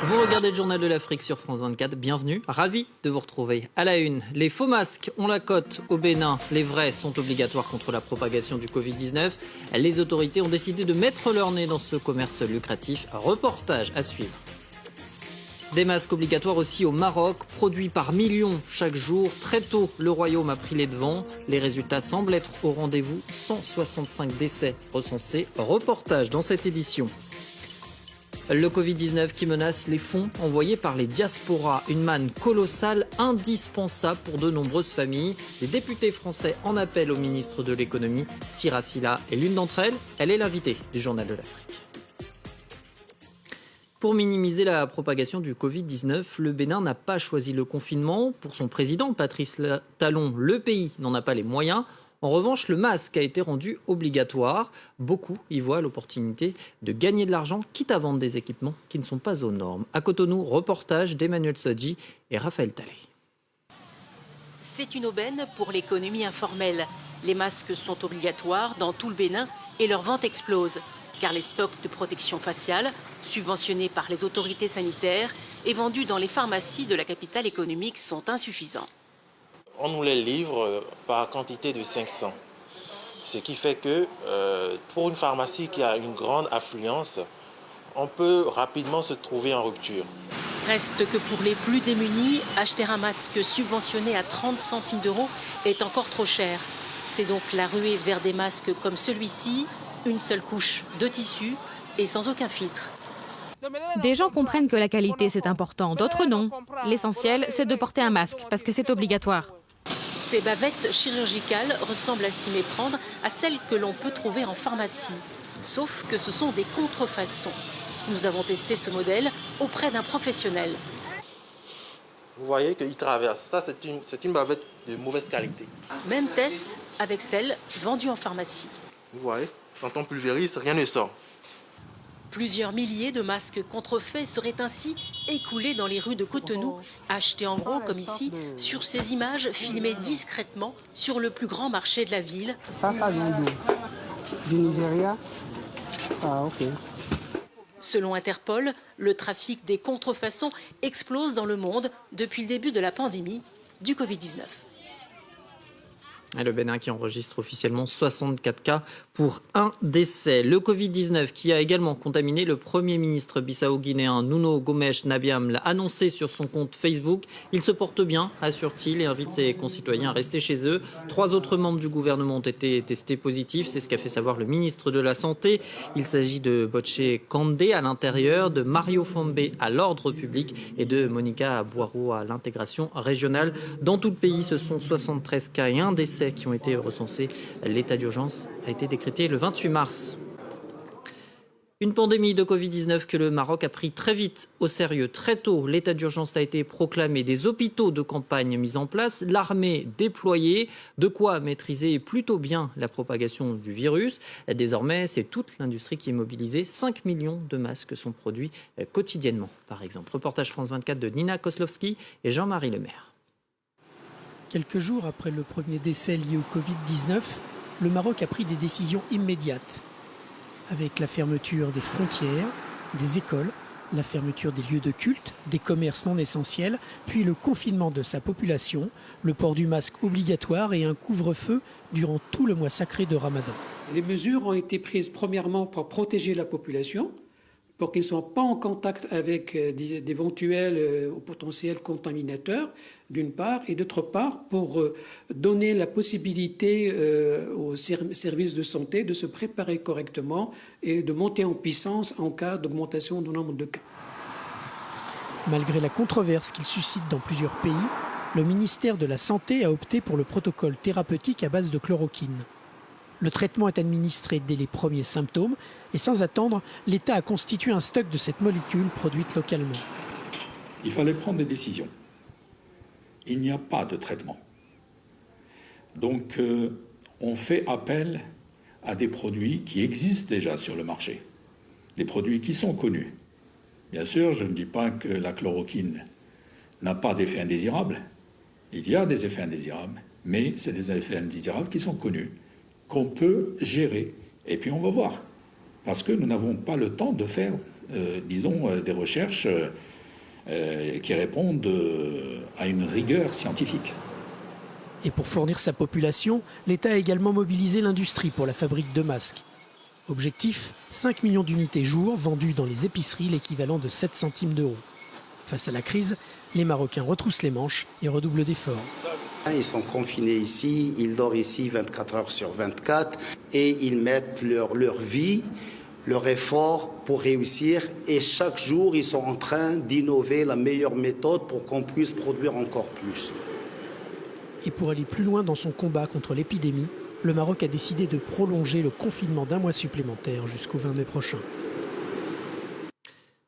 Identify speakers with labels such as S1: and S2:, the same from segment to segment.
S1: Vous regardez le Journal de l'Afrique sur France 24, bienvenue, ravi de vous retrouver. À la une, les faux masques ont la cote au Bénin, les vrais sont obligatoires contre la propagation du Covid-19. Les autorités ont décidé de mettre leur nez dans ce commerce lucratif. Reportage à suivre. Des masques obligatoires aussi au Maroc, produits par millions chaque jour. Très tôt, le royaume a pris les devants. Les résultats semblent être au rendez-vous. 165 décès recensés. Reportage dans cette édition. Le Covid-19 qui menace les fonds envoyés par les diasporas. Une manne colossale, indispensable pour de nombreuses familles. Les députés français en appellent au ministre de l'économie. Siracila est l'une d'entre elles. Elle est l'invitée du Journal de l'Afrique. Pour minimiser la propagation du Covid-19, le Bénin n'a pas choisi le confinement. Pour son président, Patrice Talon, le pays n'en a pas les moyens. En revanche, le masque a été rendu obligatoire. Beaucoup y voient l'opportunité de gagner de l'argent, quitte à vendre des équipements qui ne sont pas aux normes. À Cotonou, reportage d'Emmanuel Sodji et Raphaël Talley.
S2: C'est une aubaine pour l'économie informelle. Les masques sont obligatoires dans tout le Bénin et leur vente explose. Car les stocks de protection faciale, subventionnés par les autorités sanitaires et vendus dans les pharmacies de la capitale économique, sont insuffisants.
S3: On nous les livre par quantité de 500. Ce qui fait que pour une pharmacie qui a une grande affluence, on peut rapidement se trouver en rupture.
S2: Reste que pour les plus démunis, acheter un masque subventionné à 30 centimes d'euros est encore trop cher. C'est donc la ruée vers des masques comme celui-ci, une seule couche de tissu et sans aucun filtre.
S4: Des gens comprennent que la qualité c'est important, d'autres non. L'essentiel c'est de porter un masque parce que c'est obligatoire.
S2: Ces bavettes chirurgicales ressemblent à s'y méprendre à celles que l'on peut trouver en pharmacie. Sauf que ce sont des contrefaçons. Nous avons testé ce modèle auprès d'un professionnel.
S3: Vous voyez qu'il traverse. Ça, c'est une bavette de mauvaise qualité.
S2: Même test avec celle vendue en pharmacie.
S3: Vous voyez, quand on pulvérise, rien ne sort.
S2: Plusieurs milliers de masques contrefaits seraient ainsi écoulés dans les rues de Cotonou, achetés en gros comme ici, sur ces images filmées discrètement sur le plus grand marché de la ville.
S5: Ça vient du Nigeria. Ah, ok.
S2: Selon Interpol, le trafic des contrefaçons explose dans le monde depuis le début de la pandémie du Covid-19.
S1: Et le Bénin qui enregistre officiellement 64 cas pour un décès. Le Covid-19 qui a également contaminé le Premier ministre bissau-guinéen Nuno Gomes Nabiam l'a annoncé sur son compte Facebook. Il se porte bien, assure-t-il, et invite ses concitoyens à rester chez eux. 3 autres membres du gouvernement ont été testés positifs. C'est ce qu'a fait savoir le ministre de la Santé. Il s'agit de Bocce Kandé à l'intérieur, de Mario Fombe à l'ordre public et de Monica Boiro à l'intégration régionale. Dans tout le pays, ce sont 73 cas et un décès qui ont été recensés. L'état d'urgence a été décrété le 28 mars. Une pandémie de Covid-19 que le Maroc a pris très vite au sérieux. Très tôt, l'état d'urgence a été proclamé, des hôpitaux de campagne mis en place, l'armée déployée, de quoi maîtriser plutôt bien la propagation du virus. Désormais, c'est toute l'industrie qui est mobilisée. 5 millions de masques sont produits quotidiennement, par exemple. Reportage France 24 de Nina Kozlowski et Jean-Marie Lemaire.
S6: Quelques jours après le premier décès lié au Covid-19, le Maroc a pris des décisions immédiates. Avec la fermeture des frontières, des écoles, la fermeture des lieux de culte, des commerces non essentiels, puis le confinement de sa population, le port du masque obligatoire et un couvre-feu durant tout le mois sacré de Ramadan.
S7: Les mesures ont été prises premièrement pour protéger la population, pour qu'ils ne soient pas en contact avec d'éventuels ou potentiels contaminateurs, d'une part, et d'autre part, pour donner la possibilité aux services de santé de se préparer correctement et de monter en puissance en cas d'augmentation du nombre de cas.
S6: Malgré la controverse qu'il suscite dans plusieurs pays, le ministère de la Santé a opté pour le protocole thérapeutique à base de chloroquine. Le traitement est administré dès les premiers symptômes et sans attendre, l'État a constitué un stock de cette molécule produite localement.
S8: Il fallait prendre des décisions. Il n'y a pas de traitement. Donc, on fait appel à des produits qui existent déjà sur le marché, des produits qui sont connus. Bien sûr, je ne dis pas que la chloroquine n'a pas d'effets indésirables. Il y a des effets indésirables, mais c'est des effets indésirables qui sont connus, qu'on peut gérer. Et puis on va voir. Parce que nous n'avons pas le temps de faire des recherches qui répondent à une rigueur scientifique.
S6: Et pour fournir sa population, l'État a également mobilisé l'industrie pour la fabrique de masques. Objectif, 5 millions d'unités jour vendues dans les épiceries, l'équivalent de 7 centimes d'euros. Face à la crise, les Marocains retroussent les manches et redoublent d'efforts.
S9: Ils sont confinés ici, ils dorment ici 24 heures sur 24 et ils mettent leur vie, leur effort pour réussir. Et chaque jour, ils sont en train d'innover la meilleure méthode pour qu'on puisse produire encore plus.
S6: Et pour aller plus loin dans son combat contre l'épidémie, le Maroc a décidé de prolonger le confinement d'1 mois supplémentaire jusqu'au 20 mai prochain.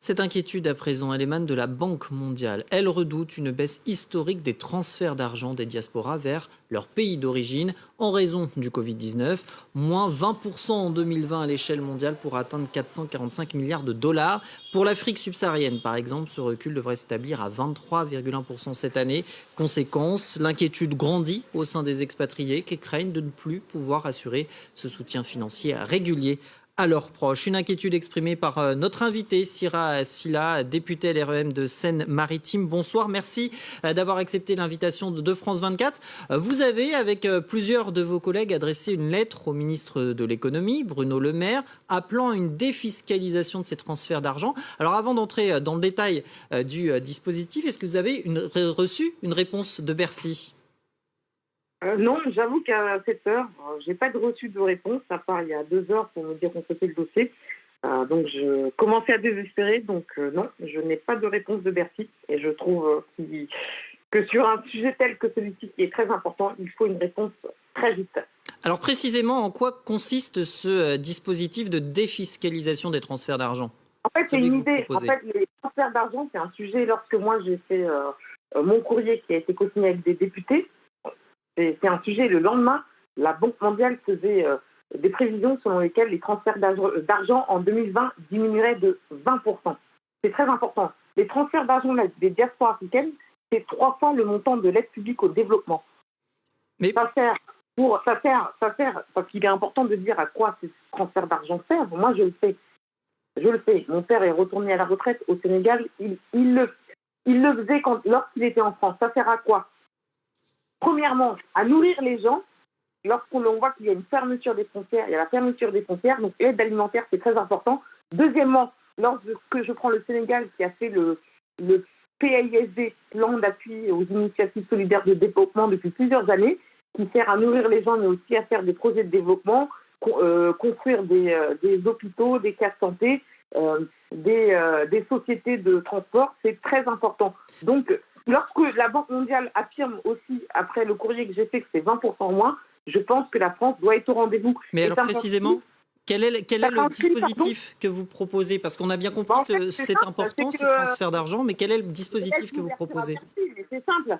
S1: Cette inquiétude à présent, elle émane de la Banque mondiale. Elle redoute une baisse historique des transferts d'argent des diasporas vers leur pays d'origine en raison du Covid-19. Moins 20% en 2020 à l'échelle mondiale pour atteindre 445 milliards de dollars. Pour l'Afrique subsaharienne, par exemple, ce recul devrait s'établir à 23,1% cette année. Conséquence, l'inquiétude grandit au sein des expatriés qui craignent de ne plus pouvoir assurer ce soutien financier régulier à leurs proches. Une inquiétude exprimée par notre invité, Sira Silla, députée LREM de Seine-Maritime. Bonsoir, merci d'avoir accepté l'invitation de France 24. Vous avez, avec plusieurs de vos collègues, adressé une lettre au ministre de l'économie, Bruno Le Maire, appelant à une défiscalisation de ces transferts d'argent. Alors avant d'entrer dans le détail du dispositif, est-ce que vous avez reçu une réponse de Bercy ?
S10: Non, j'avoue qu'à cette heure, j'ai pas de reçu de réponse, à part il y a 2 heures pour me dire qu'on faisait le dossier. Donc je commençais à désespérer, donc non, je n'ai pas de réponse de Bercy. Et je trouve que sur un sujet tel que celui-ci qui est très important, il faut une réponse très vite.
S1: Alors précisément, en quoi consiste ce dispositif de défiscalisation des transferts d'argent ?
S10: En fait, c'est une idée. En fait, les transferts d'argent, c'est un sujet, lorsque moi j'ai fait mon courrier qui a été co-signé avec des députés, c'est un sujet, le lendemain, la Banque mondiale faisait des prévisions selon lesquelles les transferts d'argent en 2020 diminueraient de 20%. C'est très important. Les transferts d'argent des diasporas africaines, c'est 3 fois le montant de l'aide publique au développement. Mais ça sert, parce qu'il est important de dire à quoi ces transferts d'argent servent. Moi, je le sais. Mon père est retourné à la retraite au Sénégal. Il le faisait lorsqu'il était en France. Ça sert à quoi ? Premièrement, à nourrir les gens. Lorsqu'on voit qu'il y a une fermeture des frontières, il y a la fermeture des frontières, donc l'aide alimentaire, c'est très important. Deuxièmement, lorsque je prends le Sénégal qui a fait le PAISD, plan d'appui aux initiatives solidaires de développement depuis plusieurs années, qui sert à nourrir les gens, mais aussi à faire des projets de développement, construire des hôpitaux, des cases santé, des sociétés de transport, c'est très important. Donc, lorsque la Banque mondiale affirme aussi, après le courrier que j'ai fait, que c'est 20% en moins, je pense que la France doit être au rendez-vous.
S1: Mais alors précisément, quel est le dispositif que vous proposez ? Parce qu'on a bien compris que c'est important, ce transfert d'argent, mais quel est le dispositif que vous proposez ?
S10: C'est simple.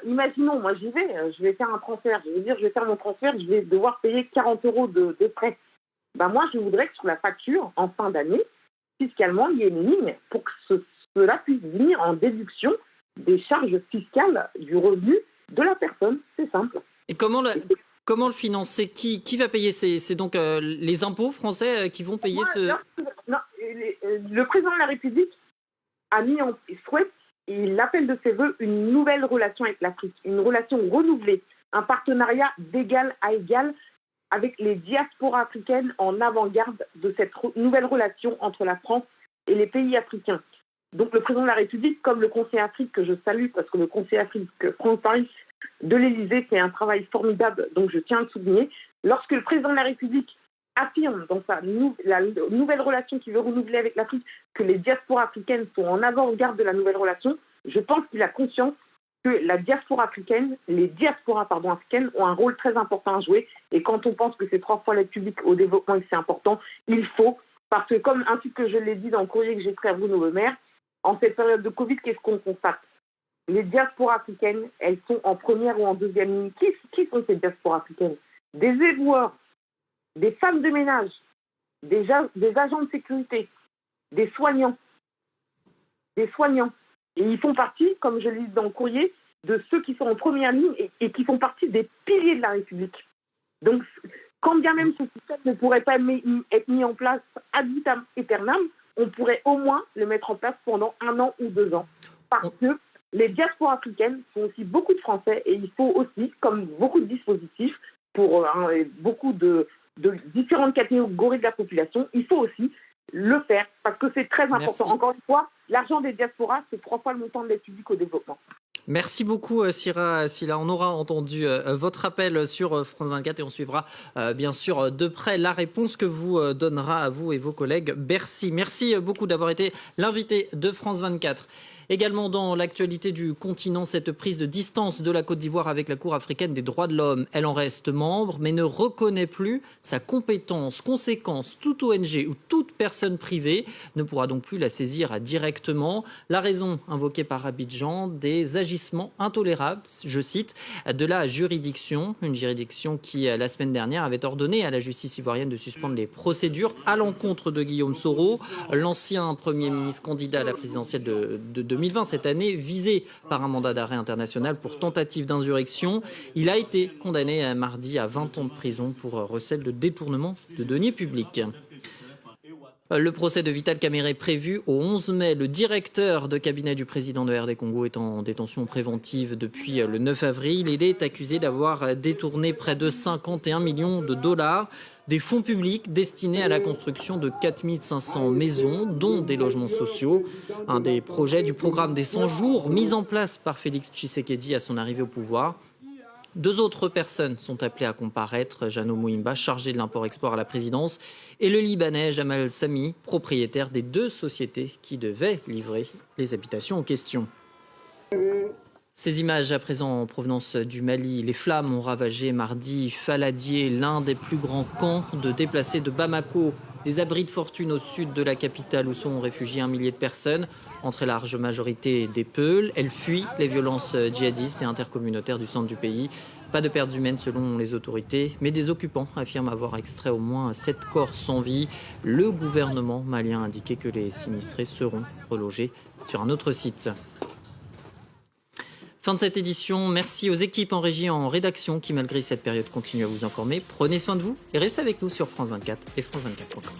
S10: Imaginons, moi j'y vais, je vais faire un transfert, je vais faire mon transfert, je vais devoir payer 40 € de frais. Moi, je voudrais que sur la facture, en fin d'année, fiscalement, il y ait une ligne pour que cela puisse venir en déduction des charges fiscales du revenu de la personne. C'est simple.
S1: Et comment le financer ? Qui va payer ? C'est donc les impôts français qui vont payer
S10: le président de la République souhaite, et il appelle de ses voeux une nouvelle relation avec l'Afrique, une relation renouvelée, un partenariat d'égal à égal avec les diasporas africaines en avant-garde de cette nouvelle relation entre la France et les pays africains. Donc le président de la République, comme le conseiller Afrique que je salue, parce que le conseiller Afrique Franck Paris de l'Élysée fait un travail formidable, donc je tiens à le souligner, lorsque le président de la République affirme dans la nouvelle relation qu'il veut renouveler avec l'Afrique que les diasporas africaines sont en avant-garde de la nouvelle relation, je pense qu'il a conscience que les diasporas africaines ont un rôle très important à jouer. Et quand on pense que c'est 3 fois l'aide publique au développement et que c'est important, il faut, parce que comme ainsi que je l'ai dit dans le courrier que j'ai écrit à Bruno Le Maire, en cette période de Covid, qu'est-ce qu'on constate ? Les diasporas africaines, elles sont en première ou en deuxième ligne. Qui sont ces diasporas africaines ? Des éboueurs, des femmes de ménage, des agents de sécurité, des soignants. Et ils font partie, comme je le dis dans le courrier, de ceux qui sont en première ligne et qui font partie des piliers de la République. Donc, quand bien même ce système ne pourrait pas être mis en place ad vitam aeternam, on pourrait au moins le mettre en place pendant 1 an ou 2 ans. Parce que les diasporas africaines sont aussi beaucoup de Français et il faut aussi, comme beaucoup de dispositifs pour beaucoup de différentes catégories de la population, il faut aussi le faire parce que c'est très important.
S1: Merci.
S10: Encore une fois, l'argent des diasporas, c'est 3 fois le montant de l'aide publique au développement.
S1: Merci beaucoup Sira Silla. On aura entendu votre appel sur France 24 et on suivra bien sûr de près la réponse que vous donnera à vous et vos collègues Bercy. Merci beaucoup d'avoir été l'invité de France 24. Également dans l'actualité du continent, cette prise de distance de la Côte d'Ivoire avec la Cour africaine des droits de l'homme. Elle en reste membre, mais ne reconnaît plus sa compétence. Conséquence, toute ONG ou toute personne privée ne pourra donc plus la saisir directement. La raison invoquée par Abidjan, des agissements intolérables, je cite, de la juridiction. Une juridiction qui, la semaine dernière, avait ordonné à la justice ivoirienne de suspendre les procédures à l'encontre de Guillaume Soro, l'ancien Premier ministre candidat à la présidentielle de 2020 cette année, visé par un mandat d'arrêt international pour tentative d'insurrection. Il a été condamné mardi à 20 ans de prison pour recel de détournement de deniers publics. Le procès de Vital Kamerhe prévu au 11 mai. Le directeur de cabinet du président de RD Congo est en détention préventive depuis le 9 avril. Il est accusé d'avoir détourné près de 51 millions de dollars des fonds publics destinés à la construction de 4500 maisons, dont des logements sociaux. Un des projets du programme des 100 jours mis en place par Félix Tshisekedi à son arrivée au pouvoir. 2 autres personnes sont appelées à comparaître, Jeannot Mouimba, chargé de l'import-export à la présidence, et le Libanais Jamal Sami, propriétaire des 2 sociétés qui devaient livrer les habitations en question. Ces images à présent en provenance du Mali. Les flammes ont ravagé mardi Faladier, l'un des plus grands camps de déplacés de Bamako. Des abris de fortune au sud de la capitale où sont réfugiés 1 millier de personnes, en très large majorité des Peuls. Elles fuient les violences djihadistes et intercommunautaires du centre du pays. Pas de pertes humaines selon les autorités, mais des occupants affirment avoir extrait au moins 7 corps sans vie. Le gouvernement malien a indiqué que les sinistrés seront relogés sur un autre site. Fin de cette édition. Merci aux équipes en régie, en rédaction qui, malgré cette période, continuent à vous informer. Prenez soin de vous et restez avec nous sur France 24 et France24.com.